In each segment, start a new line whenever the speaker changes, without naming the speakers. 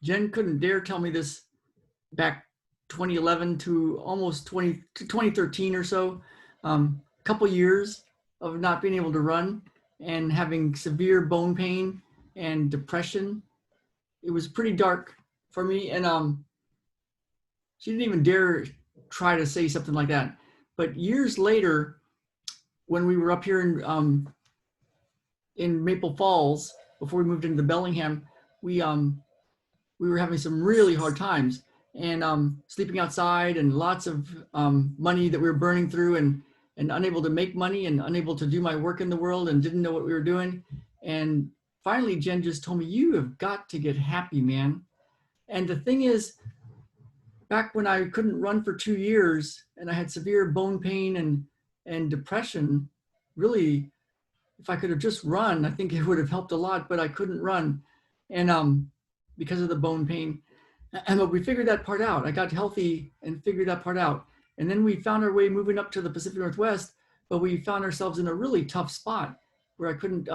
Jen couldn't dare tell me this back 2011 to almost 2013 or so. A couple years of not being able to run and having severe bone pain and depression. It was pretty dark for me. And she didn't even dare try to say something like that. But years later, when we were up here in Maple Falls, before we moved into Bellingham, we were having some really hard times and sleeping outside and lots of money that we were burning through and unable to make money and unable to do my work in the world and didn't know what we were doing. And finally, Jen just told me, you have got to get happy, man. And the thing is, back when I couldn't run for 2 years and I had severe bone pain and depression, really, if I could have just run, I think it would have helped a lot, but I couldn't run. And because of the bone pain. But we figured that part out. I got healthy and figured that part out. And then we found our way moving up to the Pacific Northwest, but we found ourselves in a really tough spot where I couldn't,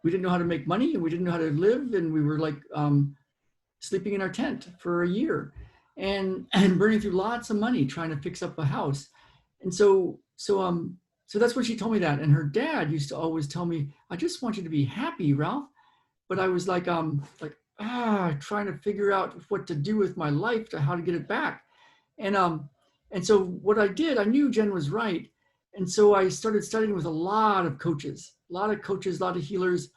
we didn't know how to make money and we didn't know how to live. And we were like sleeping in our tent for a year and burning through lots of money trying to fix up a house. And so that's when she told me that. And her dad used to always tell me, I just want you to be happy, Ralph. But I was like trying to figure out what to do with my life, to how to get it back. And so what I did, I knew Jen was right. And so I started studying with a lot of coaches, a lot of healers.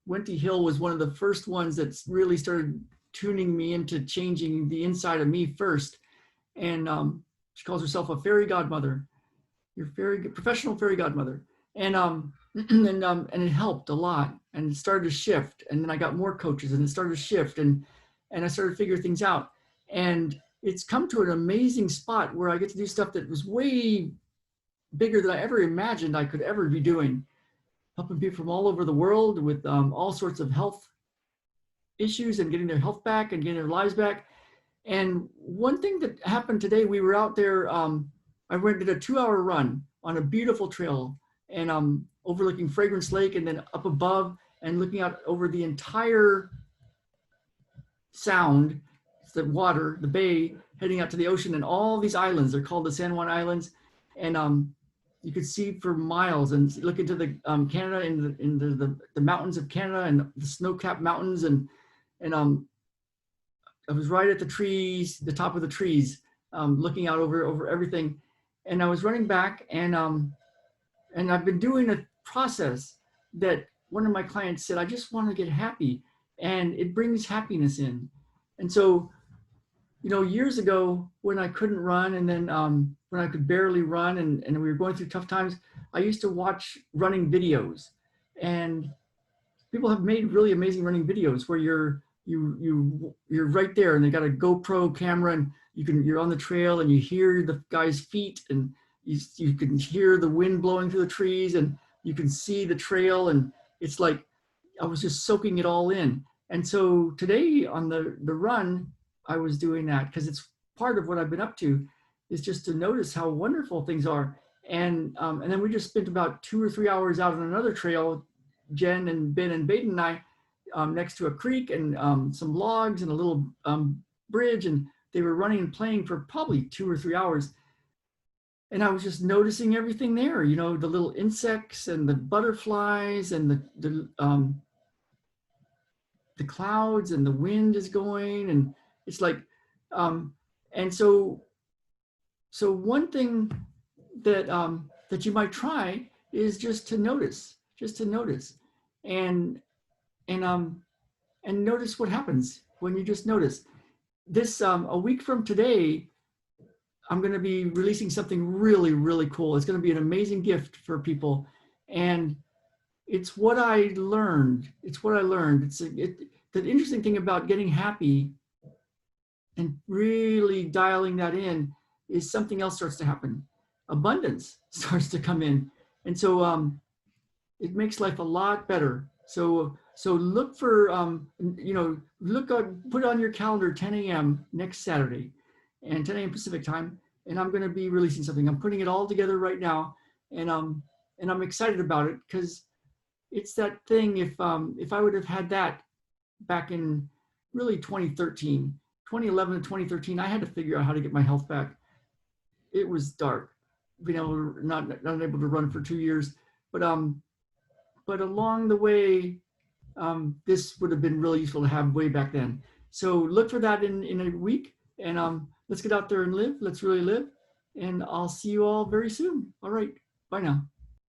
Wendy Hill was one of the first ones that really started tuning me into changing the inside of me first. And she calls herself a fairy godmother, your professional fairy godmother. And it helped a lot, and it started to shift. And then I got more coaches, and it started to shift, and I started to figure things out. And it's come to an amazing spot where I get to do stuff that was way bigger than I ever imagined I could ever be doing, helping people from all over the world with all sorts of health issues and getting their health back and getting their lives back. And one thing that happened today, we were out there. I did a 2-hour run on a beautiful trail, and overlooking Fragrance Lake, and then up above and looking out over the entire sound, the water, the bay, heading out to the ocean, and all these islands. They're called the San Juan Islands, and you could see for miles and look into the Canada, in the mountains of Canada and the snow-capped mountains, and I was right at the trees, the top of the trees, looking out over everything, and I was running back, and I've been doing a process that one of my clients said, I just want to get happy, and it brings happiness in. And so, years ago when I couldn't run, and then when I could barely run, and we were going through tough times, I used to watch running videos, and people have made really amazing running videos where you're right there, and they got a GoPro camera, and you're on the trail, and you hear the guy's feet, and you can hear the wind blowing through the trees, and you can see the trail, and it's like I was just soaking it all in. And so today on the run, I was doing that because it's part of what I've been up to, is just to notice how wonderful things are. And then we just spent about 2 or 3 hours out on another trail, Jen and Ben and Baden and I, next to a creek and some logs and a little bridge, and they were running and playing for probably 2 or 3 hours. And I was just noticing everything there, the little insects and the butterflies and the clouds, and the wind is going, and it's like, and so one thing that that you might try is just to notice, and notice what happens when you just notice. This a week from today, I'm going to be releasing something really, really cool. It's going to be an amazing gift for people. And it's what I learned. The interesting thing about getting happy and really dialing that in is something else starts to happen. Abundance starts to come in. And so it makes life a lot better. So look for, put on your calendar 10 a.m. next Saturday, and 10 a.m. Pacific time, and I'm going to be releasing something. I'm putting it all together right now, and I'm excited about it because it's that thing. If I would have had that back in really 2013, 2011 to 2013. I had to figure out how to get my health back. It was dark, being able to not able to run for 2 years, but along the way, this would have been really useful to have way back then. So look for that in a week, and let's get out there and live. Let's really live, and I'll see you all very soon. All right, bye now.